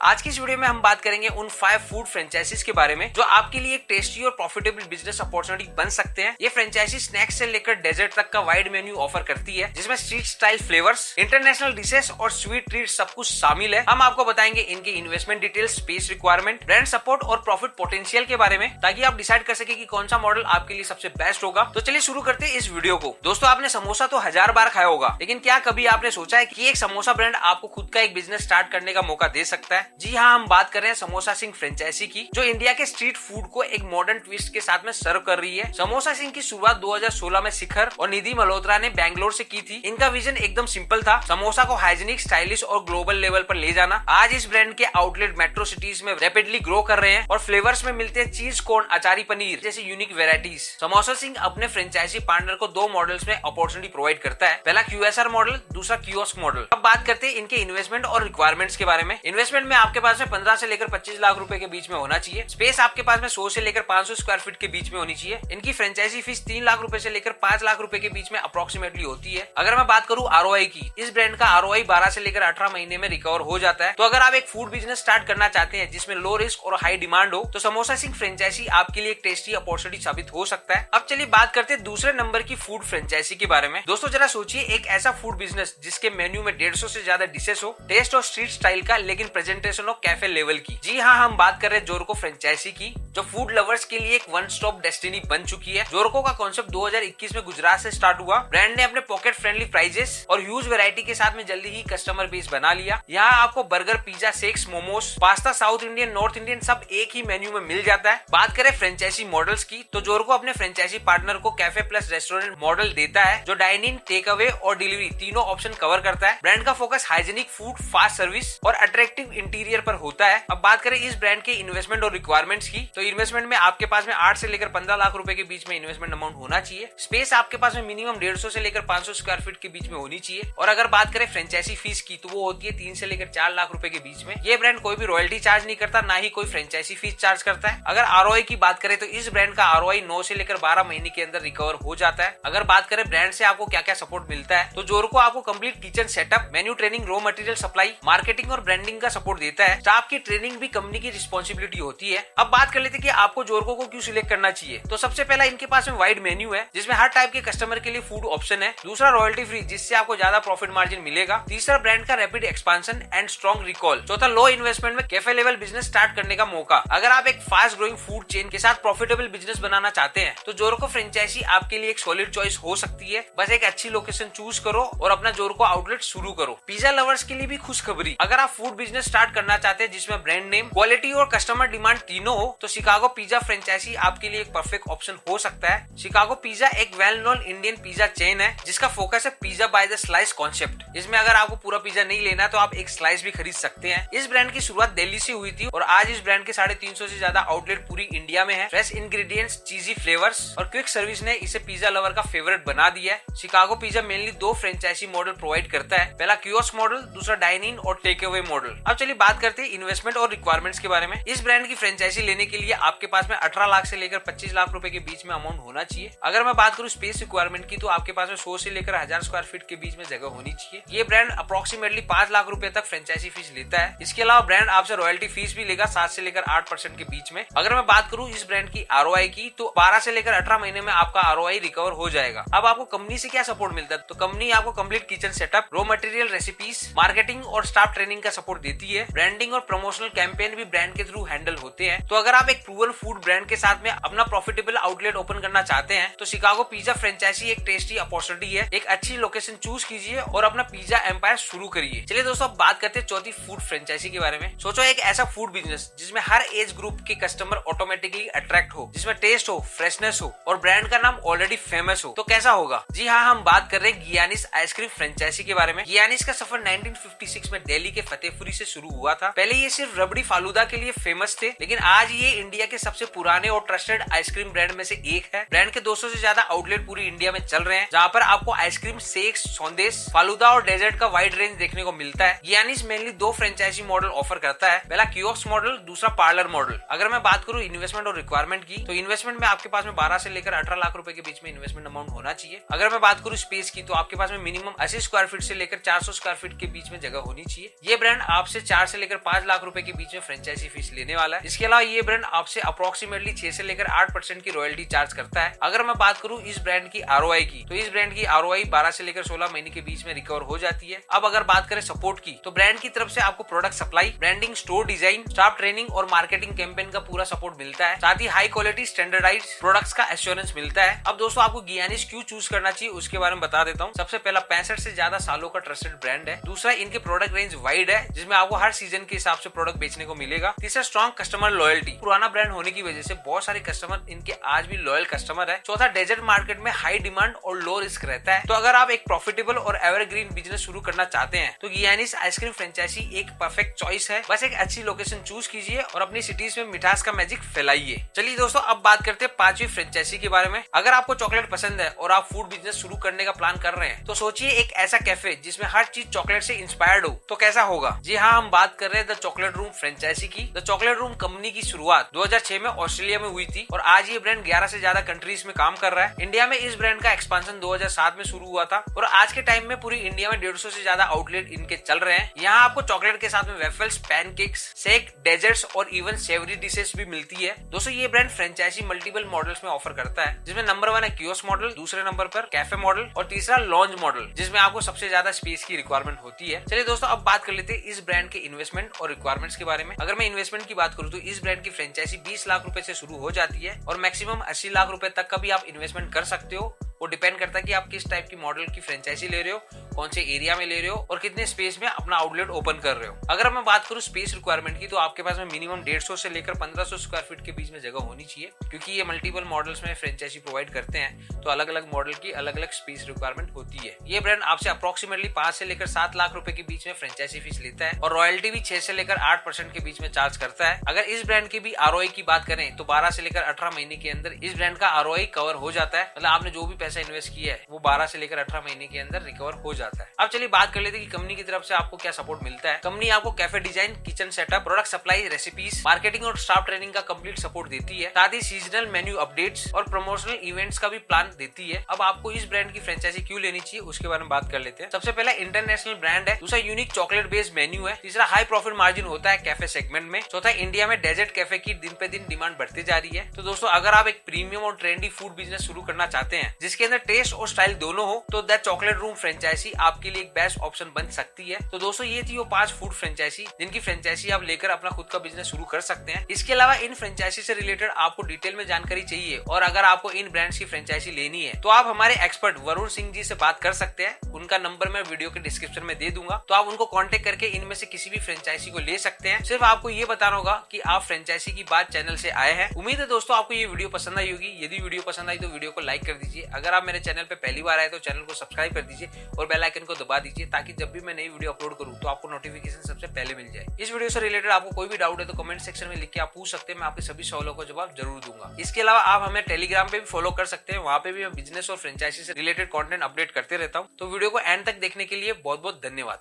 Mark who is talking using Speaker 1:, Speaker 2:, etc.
Speaker 1: आज की इस वीडियो में हम बात करेंगे उन 5 फूड फ्रेंचाइजीज के बारे में जो आपके लिए एक टेस्टी और प्रॉफिटेबल बिजनेस अपॉर्चुनिटी बन सकते हैं। ये फ्रेंचाइजी स्नैक्स से लेकर डेजर्ट तक का वाइड मेन्यू ऑफर करती है, जिसमें street style flavours, international dishes और स्वीट ट्रीट सब कुछ शामिल है। हम आपको बताएंगे इनके investment details, space requirement, brand support और प्रॉफिट पोटेंशियल के बारे में, ताकि आप डिसाइड कर सके कि कौन सा मॉडल आपके लिए सबसे बेस्ट होगा। तो चलिए शुरू करते हैं इस वीडियो को। दोस्तों, आपने समोसा तो 1000 बार खाया होगा, लेकिन क्या कभी आपने सोचा है कि एक समोसा ब्रांड आपको खुद का एक बिजनेस स्टार्ट करने का मौका दे सकता है? जी हाँ, हम बात कर रहे हैं समोसा सिंह फ्रेंचाइजी की, जो इंडिया के स्ट्रीट फूड को एक मॉडर्न ट्विस्ट के साथ में सर्व कर रही है। समोसा सिंह की शुरुआत 2016 में शिखर और निधि मल्होत्रा ने बैंगलोर से की थी। इनका विजन एकदम सिंपल था, समोसा को हाइजीनिक, स्टाइलिश और ग्लोबल लेवल पर ले जाना। आज इस ब्रांड के आउटलेट मेट्रो सिटीज में रैपिडली ग्रो कर रहे हैं और फ्लेवर्स में मिलते हैं चीज, कॉर्न, अचारी पनीर जैसे यूनिक वेराइटीज। समोसा सिंह अपने फ्रेंचाइजी पार्टनर को 2 मॉडल्स में अपॉर्चुनिटी प्रोवाइड करता है, पहला QSR मॉडल, दूसरा कियोस्क मॉडल। अब बात करते हैं इनके इन्वेस्टमेंट और रिक्वायरमेंट्स के बारे में। इन्वेस्टमेंट में आपके पास में 15 से लेकर 25 लाख रुपए के बीच में होना चाहिए। स्पेस आपके पास में 100 से लेकर 500 स्क्वायर फीट के बीच में होनी चाहिए। इनकी फ्रेंचाइजी फीस 3 लाख रुपए से लेकर 5 लाख रुपए के बीच में अप्रोक्सीमेटली होती है। अगर मैं बात करूं ROI की, इस ब्रांड का ROI 12 से लेकर 18 महीने में रिकवर हो जाता है। तो अगर आप एक फूड बिजनेस स्टार्ट करना चाहते हैं जिसमें लो रिस्क और हाई डिमांड हो, तो समोसा सिंह फ्रेंचाइजी आपके लिए एक टेस्टी अपॉर्चुनिटी साबित हो सकता है। अब चलिए बात करते हैं दूसरे नंबर की फूड फ्रेंचाइजी के बारे में। दोस्तों, जरा सोचिए, एक ऐसा फूड बिजनेस जिसके मेन्यू में 150 से ज्यादा डिशेस हो, टेस्ट और स्ट्रीट स्टाइल का, लेकिन प्रेजेंटेशन हो कैफे लेवल की। जी हाँ, हम बात कर रहे हैं जोरको फ्रेंचाइजी की, जो फूड लवर्स के लिए एक वन स्टॉप डेस्टिनी बन चुकी है। जोरको का कॉन्सेप्ट 2021 में गुजरात से स्टार्ट हुआ। ब्रांड ने अपने पॉकेट फ्रेंडली प्राइजेस और ह्यूज वैरायटी के साथ में जल्दी ही कस्टमर बेस बना लिया। यहाँ आपको burger, pizza, shakes, momos, pasta, south Indian, north Indian सब एक ही मेन्यू में मिल जाता है। बात करें फ्रेंचाइजी मॉडल्स की, तो जोरको अपने फ्रेंचाइजी पार्टनर को कैफे प्लस रेस्टोरेंट मॉडल देता है, जो डाइन इन, टेक अवे और डिलीवरी तीनों ऑप्शन कवर करता है। ब्रांड का focus hygienic food, fast service और अट्रैक्टिव इंटीरियर पर होता है। अब बात करें इस ब्रांड के इन्वेस्टमेंट और रिक्वायरमेंट्स की, तो इन्वेस्टमेंट में आपके पास में 8 से लेकर 15 लाख रुपए के बीच में इन्वेस्टमेंट अमाउंट होना चाहिए। स्पेस आपके पास में मिनिमम 150 से लेकर 500 स्क्वायर फीट के बीच में होनी चाहिए। और अगर बात करें फ्रेंचाइजी फीस की, तो वो होती है 3 से लेकर 4 लाख रुपए के बीच में। ये ब्रांड कोई भी रॉयल्टी चार्ज नहीं करता, ना ही कोई फ्रेंचाइजी फीस चार्ज करता है। अगर ROI की बात करें, तो इस ब्रांड का ROI 9 से लेकर 12 महीने के अंदर रिकवर हो जाता है। अगर बात करें ब्रांड से आपको क्या क्या सपोर्ट मिलता है, तो जोरको आपको complete kitchen setup, menu training, raw material supply, marketing और ब्रांडिंग का सपोर्ट देता है। स्टाफ की ट्रेनिंग भी कंपनी की रिस्पॉन्सिबिलिटी होती है। अब बात कर लेते हैं कि आपको जोरको को क्यों सिलेक्ट करना चाहिए। तो सबसे पहला, इनके पास में वाइड मेन्यू है, जिसमें हर टाइप के कस्टमर के लिए फूड ऑप्शन है। दूसरा, रॉयल्टी फ्री, जिससे आपको ज्यादा प्रॉफिट मार्जिन मिलेगा। तीसरा, ब्रांड का rapid expansion and strong recall. चौथा, लो इन्वेस्टमेंट में कैफे लेवल बिजनेस स्टार्ट करने का मौका। अगर आप एक फास्ट ग्रोइंग फूड चेन के साथ प्रॉफिटेबल बिजनेस बनाना चाहते हैं, तो जोरको फ्रेंचाइजी आपके लिए एक सॉलिड चॉइस हो सकती है। बस एक अच्छी लोकेशन चूज करो और अपना जोरको आउटलेट शुरू करो। पिज्जा लवर्स के लिए भी खुशखबरी, अगर आप फूड बिजनेस स्टार्ट करना चाहते हैं जिसमें ब्रांड नेम, क्वालिटी और कस्टमर डिमांड तीनों हो, तो शिकागो पिज्जा फ्रेंचाइजी आपके लिए एक परफेक्ट ऑप्शन हो सकता है। शिकागो पिज्जा एक well known Indian pizza chain है, जिसका फोकस है pizza by the slice concept. इसमें अगर आपको पूरा पिज्जा नहीं लेना, तो आप एक स्लाइस भी खरीद सकते हैं। इस ब्रांड की शुरुआत दिल्ली से हुई थी और आज इस ब्रांड के 350 से ज्यादा आउटलेट पूरी इंडिया में है। फ्रेश इंग्रेडिएंट्स, चीजी फ्लेवर्स और क्विक सर्विस ने इसे पिज्जा लवर का फेवरेट बना दिया है। Chicago pizza mainly 2 franchise model provide करता है, पहला कियोस्क मॉडल, दूसरा डाइन इन और टेक अवे मॉडल। अब चलिए बात करते हैं इन्वेस्टमेंट और रिक्वायरमेंट्स के बारे में। इस ब्रांड की फ्रेंचाइजी लेने के लिए आपके पास में 18 लाख से लेकर 25 लाख रुपए के बीच में अमाउंट होना चाहिए। अगर मैं बात करूं स्पेस रिक्वायरमेंट की, तो आपके पास में 100 से लेकर 1000 स्क्वायर फीट के बीच में जगह होनी चाहिए। ये ब्रांड अप्रोक्सीमेटली 5 लाख रुपए तक फ्रेंचाइजी फीस लेता है। इसके अलावा ब्रांड आपसे रॉयल्टी फीस भी लेगा 7 से लेकर 8% के बीच में। अगर मैं बात करूं इस ब्रांड की ROI की, तो 12 से लेकर 18 महीने में आपका ROI रिकवर हो जाएगा। अब आपको कंपनी से क्या सपोर्ट मिलता है, तो कंपनी आपको complete kitchen setup, raw material, recipes, marketing और स्टाफ ट्रेनिंग का सपोर्ट देती है। ब्रांडिंग और प्रमोशनल कैंपेन भी ब्रांड के थ्रू हैंडल होते हैं। तो अगर आप एक प्रूवन फूड ब्रांड के साथ में अपना प्रॉफिटेबल आउटलेट ओपन करना चाहते हैं, तो शिकागो पिज्जा फ्रेंचाइजी एक टेस्टी अपॉर्चुनिटी है। एक अच्छी लोकेशन चूज कीजिए और अपना पिज्जा एम्पायर शुरू करिए। चलिए दोस्तों, अब बात करते हैं चौथी फूड फ्रेंचाइजी के बारे में। सोचो, एक ऐसा फूड बिजनेस जिसमें हर एज ग्रुप के कस्टमर ऑटोमेटिकली अट्रैक्ट हो, जिसमें टेस्ट हो, फ्रेशनेस हो और ब्रांड का नाम ऑलरेडी फेमस हो, तो कैसा होगा? जी हाँ, हम बात कर रहे हैं गियानीज आइसक्रीम फ्रेंचाइजी के बारे में। गियानीज का सफर 1956 में दिल्ली के फतेहपुरी से शुरू हुआ था। पहले ये सिर्फ रबड़ी फालूदा के लिए फेमस थे, लेकिन आज ये इंडिया के सबसे पुराने और ट्रस्टेड आइसक्रीम ब्रांड में से एक है। ब्रांड के 200 से ज्यादा आउटलेट पूरी इंडिया में चल रहे हैं, जहाँ पर आपको आइसक्रीम, शेक्स, संदेश, फालूदा और डेजर्ट का वाइड रेंज देखने को मिलता है। गियानीज मेनली 2 फ्रेंचाइजी मॉडल ऑफर करता है, पहला कियोस्क मॉडल, दूसरा पार्लर मॉडल। अगर मैं बात करूं इन्वेस्टमेंट और रिक्वायरमेंट की, तो इन्वेस्टमेंट में आपके पास में 12 से लेकर 18 लाख रुपए के बीच में इन्वेस्टमेंट अमाउंट होना चाहिए। अगर मैं बात करूं स्पेस की, तो आपके पास में मिनिमम 80 स्क्वायर फीट से लेकर 400 स्क्वायर फीट के बीच में जगह होनी चाहिए। ये ब्रांड आपसे 4 से लेकर 5 लाख रुपए के बीच में फ्रेंचाइजी फीस लेने वाला है। इसके अलावा ये ब्रांड आपसे अप्रोक्सीमेटली 6 से लेकर 8% की रॉयल्टी चार्ज करता है। अगर मैं बात करूं इस ब्रांड की आरओआई की, तो इस ब्रांड की आरओआई 12 से लेकर 16 महीने के बीच में रिकवर हो जाती है। अब अगर बात करें सपोर्ट की, तो ब्रांड की तरफ से आपको product supply, branding, store design, staff training और मार्केटिंग कैंपेन का पूरा सपोर्ट मिलता है। साथ ही हाई क्वालिटी स्टैंडर्डाइज्ड प्रोडक्ट्स का एश्योरेंस मिलता है। अब दोस्तों आपको गियानिस क्यों चूज करना चाहिए उसके बारे में बता देता हूँ। सबसे पहला 65 से ज्यादा सालों का ट्रस्टेड ब्रांड है। दूसरा इनके प्रोडक्ट रेंज वाइड है जिसमें आपको हर सीजन के हिसाब से प्रोडक्ट बेचने को मिलेगा। तीसरा स्ट्रॉन्ग कस्टमर लॉयल्टी, पुराना ब्रांड होने की वजह से बहुत सारे कस्टमर इनके आज भी लॉयल कस्टमर है। चौथा डेजर्ट मार्केट में हाई डिमांड और लो रिस्क रहता है। तो अगर आप एक प्रॉफिटेबल और एवरग्रीन बिजनेस शुरू करना चाहते हैं तो गियानिस आइसक्रीम फ्रेंचाइजी एक परफेक्ट चॉइस है। बस एक अच्छी लोकेशन चूज कीजिए और अपनी सिटीज में मिठास का मैजिक फैलाइए। चलिए दोस्तों अब बात करते हैं 5वीं फ्रेंचाइजी के बारे में। अगर आपको चॉकलेट पसंद है और आप फूड बिजनेस शुरू करने का प्लान कर रहे हैं तो सोचिए एक ऐसा कैफे जिसमें हर चीज चॉकलेट से इंस्पायर्ड हो तो कैसा होगा। जी हाँ, हम बात कर रहे हैं द चॉकलेट रूम फ्रेंचाइजी की। द चॉकलेट रूम कंपनी की शुरुआत 2006 में ऑस्ट्रेलिया में हुई थी और आज ये ब्रांड 11 से ज्यादा कंट्रीज में काम कर रहा है। इंडिया में इस ब्रांड का एक्सपांशन 2007 में शुरू हुआ था और आज के टाइम में पूरी इंडिया में 150 से ज्यादा आउटलेट इनके चल रहे हैं। यहाँ आपको चॉकलेट के साथ में वेफल्स, पैनकेक्स, शेक, डेजर्ट्स और इवन सेवरी डिशेस भी मिलती है। दोस्तों ये ब्रांड फ्रेंचाइजी मल्टीपल मॉडल्स में ऑफर करता है जिसमें नंबर 1 है कियोस्क मॉडल, दूसरे नंबर पर कैफे मॉडल और तीसरा लॉन्ज मॉडल जिसमें आपको सबसे ज्यादा स्पेस की रिक्वायरमेंट होती है। चलिए दोस्तों अब बात कर लेते हैं इस ब्रांड के इन्वेस्टमेंट और रिक्वायरमेंट्स के बारे में। अगर मैं इन्वेस्टमेंट की बात करूं तो इस ब्रांड की फ्रेंचाइजी 20 लाख रुपए से शुरू हो जाती है और मैक्सिमम 80 लाख रुपए तक का भी आप इन्वेस्टमेंट कर सकते हो। वो डिपेंड करता है कि आप किस टाइप की मॉडल की फ्रेंचाइजी ले रहे हो, कौन से एरिया में ले रहे हो और कितने स्पेस में अपना आउटलेट ओपन कर रहे हो। अगर मैं बात करूं स्पेस रिक्वायरमेंट की तो आपके पास में मिनिमम 150 से लेकर 1500 स्क्वायर फीट के बीच में जगह होनी चाहिए क्योंकि ये मल्टीपल मॉडल्स में फ्रेंचाइजी प्रोवाइड करते हैं तो अलग अलग मॉडल की अलग अलग स्पेस रिक्वायरमेंट होती है। ये ब्रांड आपसे अप्रोक्सीमेटली 5 से लेकर 7 लाख रुपए के बीच में फ्रेंचाइजी फीस लेता है और रॉयल्टी भी 6 से लेकर 8% के बीच में चार्ज करता है। अगर इस ब्रांड की भी आरओआई की बात करें तो 12 से लेकर 18 महीने के अंदर इस ब्रांड का आरओआई कवर हो जाता है। मतलब आपने जो भी पैसा इन्वेस्ट किया है वो 12 से लेकर 18 महीने के अंदर रिकवर हो जाता है। अब चलिए बात कर लेते हैं कि कंपनी की तरफ से आपको क्या सपोर्ट मिलता है। कंपनी आपको cafe design, kitchen setup, product supply, recipes, marketing और स्टाफ ट्रेनिंग का कंप्लीट सपोर्ट देती है। साथ ही सीजनल मेन्यू अपडेट्स और प्रमोशनल इवेंट्स का भी प्लान देती है। अब आपको इस ब्रांड की फ्रेंचाइजी क्यों लेनी चाहिए उसके बारे में बात कर लेते हैं। सबसे पहला इंटरनेशनल ब्रांड है, दूसरा यूनिक चॉकलेट बेस्ड मेन्यू है, तीसरा हाई प्रॉफिट मार्जिन होता है कैफे सेगमेंट में, चौथा इंडिया में डेजर्ट कैफे की दिन पे दिन डिमांड बढ़ती जा रही है। तो दोस्तों अगर आप एक प्रीमियम और ट्रेंडी फूड बिजनेस शुरू करना चाहते हैं जिसके अंदर टेस्ट और स्टाइल दोनों हो तो द चॉकलेट रूम फ्रेंचाइजी आपके लिए एक बेस्ट ऑप्शन बन सकती है। तो दोस्तों ये थी वो 5 फूड फ्रेंचाइजी जिनकी फ्रेंचाइजी आप लेकर अपना खुद का बिजनेस शुरू कर सकते हैं। इसके अलावा इन फ्रेंचाइजी से रिलेटेड आपको डिटेल में जानकारी चाहिए और अगर आपको इन ब्रांड्स की फ्रेंचाइजी लेनी है तो आप हमारे एक्सपर्ट वरुण सिंह जी से बात कर सकते हैं। उनका नंबर मैं वीडियो के डिस्क्रिप्शन में दे दूंगा तो आप उनको कांटेक्ट करके इनमें से किसी भी फ्रेंचाइजी को ले सकते हैं। सिर्फ आपको ये बताना होगा कि आप फ्रेंचाइजी की बात चैनल से आए हैं। उम्मीद है दोस्तों आपको ये वीडियो पसंद आई होगी। यदि वीडियो पसंद आई तो वीडियो को लाइक कर दीजिए। अगर आप मेरे चैनल पे पहली बार आए तो चैनल को सब्सक्राइब कर दीजिए और बेल आइकन को दबा दीजिए ताकि जब भी मैं नई वीडियो अपलोड करूं तो आपको नोटिफिकेशन सबसे पहले मिल जाए। इस वीडियो से रिलेटेड आपको कोई भी डाउट है तो कमेंट सेक्शन में लिख के आप पूछ सकते हैं, मैं आपके सभी सवालों का जवाब जरूर दूंगा। इसके अलावा आप हमें टेलीग्राम पे भी फॉलो कर सकते हैं, वहां पे भी मैं बिजनेस और फ्रेंचाइजी से रिलेटेड कंटेंट अपडेट करते रहता हूं। तो वीडियो को एंड तक देखने के लिए बहुत बहुत धन्यवाद।